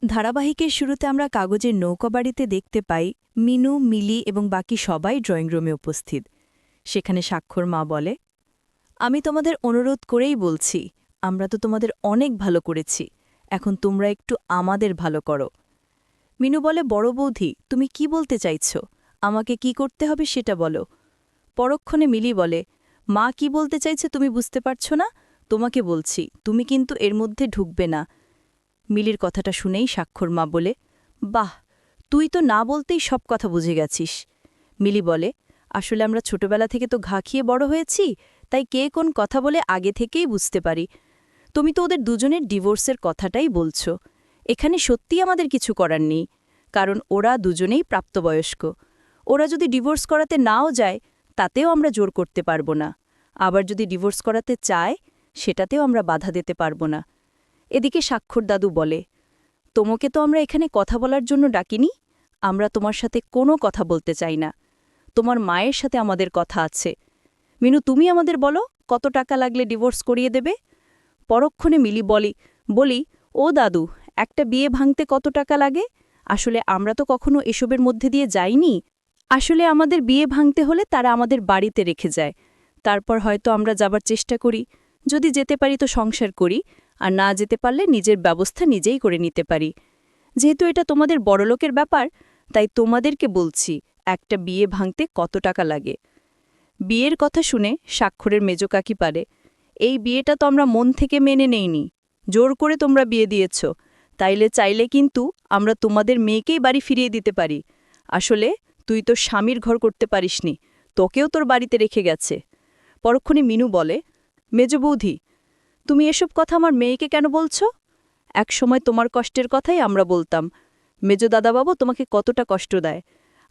ধারাবাহিকের শুরুতে আমরা কাগজের নৌকা বাড়িতে দেখতে পাই মিনু, মিলি এবং বাকি সবাই ড্রয়িং রুমে উপস্থিত। সেখানে স্বাক্ষর মা বলে, আমি তোমাদের অনুরোধ করেই বলছি, আমরা তো তোমাদের অনেক ভালো করেছি, এখন তোমরা একটু আমাদের ভালো করো। মিনু বলে, বড় বৌদি, তুমি কি বলতে চাইছ? আমাকে কি করতে হবে সেটা বলো। পরক্ষণে মিলি বলে, মা কি বলতে চাইছে তুমি বুঝতে পারছ না? তোমাকে বলছি, তুমি কিন্তু এর মধ্যে ঢুকবে না। মিলির কথাটা শুনেই স্বাক্ষর মা বলে, বাহ, তুই তো না বলতেই সব কথা বুঝে গেছিস। মিলি বলে, আসলে আমরা ছোটবেলা থেকে তো ঘা খেয়ে বড় হয়েছি, তাই কে কোন কথা বলে আগে থেকেই বুঝতে পারি। তুমি তো ওদের দুজনের ডিভোর্সের কথাটাই বলছ। এখানে সত্যিই আমাদের কিছু করার নেই, কারণ ওরা দুজনেই প্রাপ্তবয়স্ক। ওরা যদি ডিভোর্স করাতে নাও যায়, তাতেও আমরা জোর করতে পারব না। আবার যদি ডিভোর্স করাতে চায়, সেটাতেও আমরা বাধা দিতে পারব না। এদিকে স্বাক্ষর দাদু বলে, তোমাকে তো আমরা এখানে কথা বলার জন্য ডাকিনি, আমরা তোমার সাথে কোনো কথা বলতে চাই না। তোমার মায়ের সাথে আমাদের কথা আছে। মিনু, তুমি আমাদের বলো, কত টাকা লাগলে ডিভোর্স করিয়ে দেবে? পরক্ষণে মিলি বলি, ও দাদু, একটা বিয়ে ভাঙতে কত টাকা লাগে? আসলে আমরা তো কখনো এসবের মধ্যে দিয়ে যাইনি। আসলে আমাদের বিয়ে ভাঙতে হলে তারা আমাদের বাড়িতে রেখে যায়, তারপর হয়তো আমরা যাবার চেষ্টা করি। যদি যেতে পারি তো সংসার করি, আর না যেতে পারলে নিজের ব্যবস্থা নিজেই করে নিতে পারি। যেহেতু এটা তোমাদের বড়লোকের ব্যাপার, তাই তোমাদেরকে বলছি, একটা বিয়ে ভাঙতে কত টাকা লাগে। বিয়ের কথা শুনে স্বাক্ষরের মেজ কাকি পারে, এই বিয়েটা তো আমরা মন থেকে মেনে নেইনি, জোর করে তোমরা বিয়ে দিয়েছ। চাইলে কিন্তু আমরা তোমাদের মেয়েকেই বাড়ি ফিরিয়ে দিতে পারি। আসলে তুই তোর স্বামীর ঘর করতে পারিসনি, তোকেও তোর বাড়িতে রেখে গেছে। পরক্ষণে মিনু বলে, মেজ বৌদি, তুমি এসব কথা আমার মেয়েকে কেন বলছ? একসময় তোমার কষ্টের কথাই আমরা বলতাম। মেজ দাদাবাবু তোমাকে কতটা কষ্ট দেয়,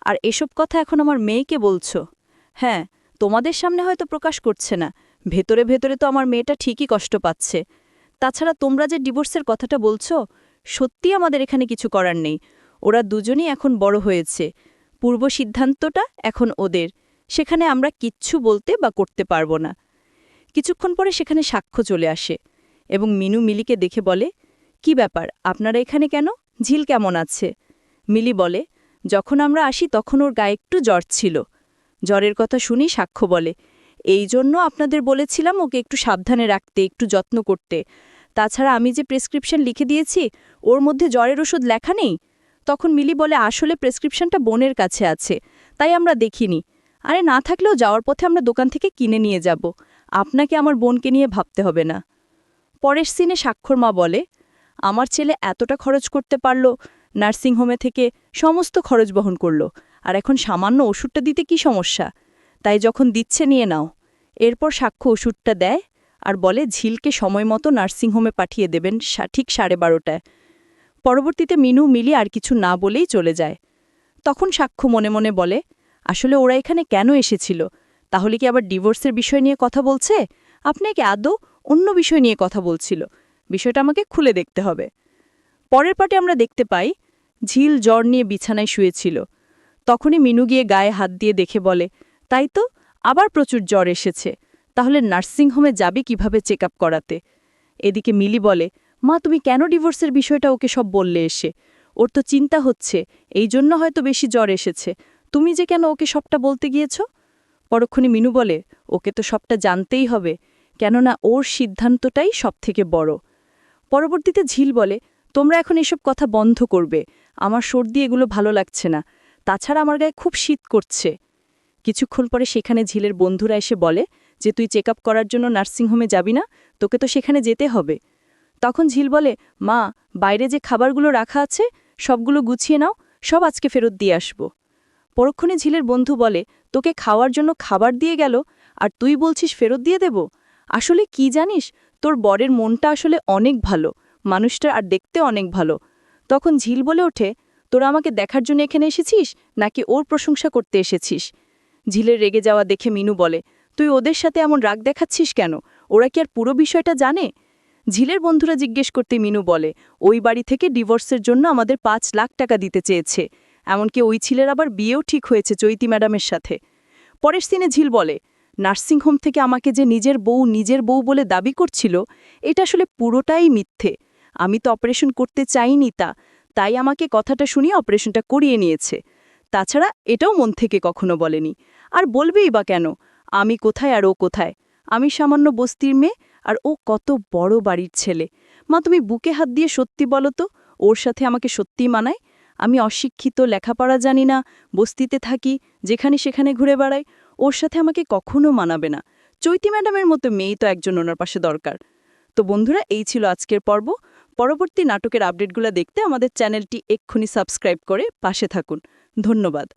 আর এসব কথা এখন আমার মেয়েকে বলছ? হ্যাঁ, তোমাদের সামনে হয়তো প্রকাশ করছে না, ভেতরে ভেতরে তো আমার মেয়েটা ঠিকই কষ্ট পাচ্ছে। তাছাড়া তোমরা যে ডিভোর্সের কথাটা বলছ, সত্যি আমাদের এখানে কিছু করার নেই। ওরা দুজনই এখন বড় হয়েছে, পূর্ব সিদ্ধান্তটা এখন ওদের, সেখানে আমরা কিচ্ছু বলতে বা করতে পারব না। কিছুক্ষণ পরে সেখানে সাক্ষ্য চলে আসে এবং মিনু মিলিকে দেখে বলে, কি ব্যাপার, আপনারা এখানে কেন? ঝিল কেমন আছে? মিলি বলে, যখন আমরা আসি তখন ওর গায়ে একটু জ্বর ছিল। জ্বরের কথা শুনি সাক্ষ্য বলে, এই জন্য আপনাদের বলেছিলাম ওকে একটু সাবধানে রাখতে, একটু যত্ন করতে। তাছাড়া আমি যে প্রেসক্রিপশন লিখে দিয়েছি, ওর মধ্যে জ্বরের ওষুধ লেখা নেই। তখন মিলি বলে, আসলে প্রেসক্রিপশনটা বোনের কাছে আছে, তাই আমরা দেখিনি। আরে না থাকলেও যাওয়ার পথে আমরা দোকান থেকে কিনে নিয়ে যাব, আপনাকে আমার বোনকে নিয়ে ভাবতে হবে না। পরের সিনে স্বাক্ষর মা বলে, আমার ছেলে এতটা খরচ করতে পারল, নার্সিংহোমে থেকে সমস্ত খরচ বহন করল, আর এখন সামান্য ওষুধটা দিতে কি সমস্যা? তাই যখন দিচ্ছে নিয়ে নাও। এরপর সাক্ষ্য ওষুধটা দেয় আর বলে ঝিলকে সময় মতো নার্সিংহোমে পাঠিয়ে দেবেন ঠিক 12:30টায়। পরবর্তীতে মিনু মিলি আর কিছু না বলেই চলে যায়। তখন সাক্ষ্য মনে মনে বলে, আসলে ওরা এখানে কেন এসেছিল? তাহলে কি আবার ডিভোর্সের বিষয় নিয়ে কথা বলছে? আপনাকে আদৌ অন্য বিষয় নিয়ে কথা বলছিল? বিষয়টা আমাকে খুলে দেখতে হবে। পরের পাটে আমরা দেখতে পাই ঝিল জ্বর নিয়ে বিছানায় শুয়েছিল। তখনই মিনু গিয়ে গায়ে হাত দিয়ে দেখে বলে, তাই তো, আবার প্রচুর জ্বর এসেছে। তাহলে নার্সিংহোমে যাবে কিভাবে চেক আপ করাতে? এদিকে মিলি বলে, মা, তুমি কেন ডিভোর্সের বিষয়টা ওকে সব বললে এসে? ওর তো চিন্তা হচ্ছে, এই জন্য হয়তো বেশি জ্বর এসেছে। তুমি যে কেন ওকে সবটা বলতে গিয়েছ? পরক্ষণে মিনু বলে, ওকে তো সবটা জানতেই হবে, কেননা ওর সিদ্ধান্তটাই সবথেকে বড়। পরবর্তীতে ঝিল বলে, তোমরা এখন এসব কথা বন্ধ করবে, আমার সর্দি এগুলো ভালো লাগছে না, তাছাড়া আমার গায়ে খুব শীত করছে। কিছুক্ষণ পরে সেখানে ঝিলের বন্ধুরা এসে বলে যে, তুই চেক আপ করার জন্য নার্সিংহোমে যাবি না, তোকে তো সেখানে যেতে হবে। তখন ঝিল বলে, মা, বাইরে যে খাবারগুলো রাখা আছে সবগুলো গুছিয়ে নাও, সব আজকে ফেরত দিয়ে আসব। পরক্ষণে ঝিলের বন্ধু বলে, তোকে খাওয়ার জন্য খাবার দিয়ে গেল, আর তুই বলছিস ফেরত দিয়ে দেব? আসলে কি জানিস, তোর বরের মনটা আসলে অনেক ভালো, মানুষটা আর দেখতে অনেক ভালো। তখন ঝিল বলে ওঠে, তোরা আমাকে দেখার জন্য এখানে এসেছিস নাকি ওর প্রশংসা করতে এসেছিস? ঝিলের রেগে যাওয়া দেখে মিনু বলে, তুই ওদের সাথে এমন রাগ দেখাচ্ছিস কেন? ওরা কি আর পুরো বিষয়টা জানে? ঝিলের বন্ধুরা জিজ্ঞেস করতে মিনু বলে, ওই বাড়ি থেকে ডিভোর্সের জন্য আমাদের 5 লাখ টাকা দিতে চেয়েছে, এমনকি ওই ছেলের আবার বিয়েও ঠিক হয়েছে চৈতি ম্যাডামের সাথে। পরের সিনে ঝিল বলে, নার্সিংহোম থেকে আমাকে যে নিজের বউ বলে দাবি করছিল, এটা আসলে পুরোটাই মিথ্যে। আমি তো অপারেশন করতে চাইনি, তাই আমাকে কথাটা শুনিয়ে অপারেশনটা করিয়ে নিয়েছে। তাছাড়া এটাও মন থেকে কখনো বলেনি। আর বলবেই বা কেন? আমি কোথায় আর ও কোথায়? আমি সামান্য বস্তির মেয়ে, আর ও কত বড় বাড়ির ছেলে। মা, তুমি বুকে হাত দিয়ে সত্যি বলো তো, ওর সাথে আমাকে সত্যিই মানায়? আমি অশিক্ষিত, লেখাপড়া জানি না, বস্তিতে থাকি, যেখানে সেখানে ঘুরে বেড়াই। ওর সাথে আমাকে কখনো মানাবে না। চৈতি ম্যাডামের মতো মেয়েই তো একজন ওনার পাশে দরকার। তো বন্ধুরা, এই ছিল আজকের পর্ব। পরবর্তী নাটকের আপডেটগুলো দেখতে আমাদের চ্যানেলটি এক্ষুনি সাবস্ক্রাইব করে পাশে থাকুন। ধন্যবাদ।